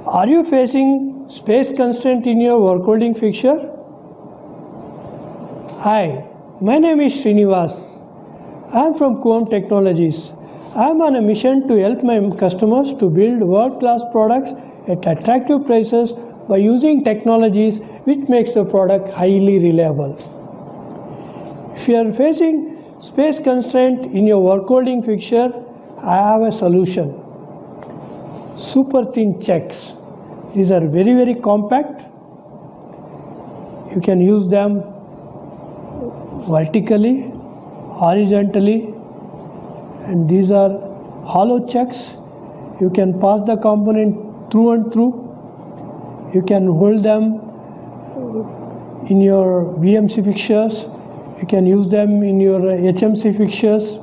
Are you facing space constraint in your work holding fixture? Hi, my name is Srinivas. I am from Kuvam Technologies. I am on a mission to help my customers to build world-class products at attractive prices by using technologies which makes the product highly reliable. If you are facing space constraint in your work holding fixture, I have a solution. Super thin checks. These are very compact. You can use them vertically, horizontally, and these are hollow checks. You can pass the component through and through. You can hold them in your BMC fixtures. You can use them in your HMC fixtures.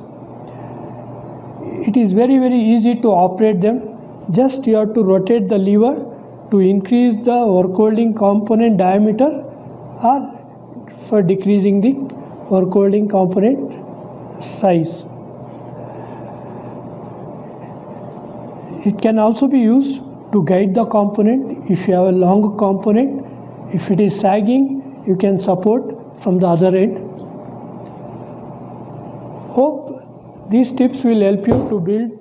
It is very easy to operate them. Just you have to rotate the lever to increase the work holding component diameter or for decreasing the work holding component size. It can also be used to guide the component. If you have a long component, if it is sagging, you can support from the other end. Hope these tips will help you to build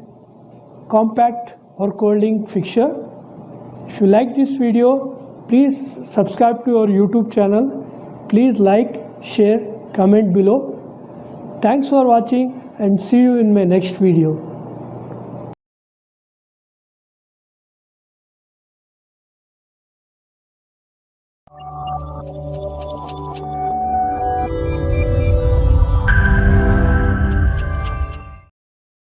compact work holding fixture. If you like this video, please subscribe to our YouTube channel. Please like, share, comment below. Thanks for watching and see you in my next video.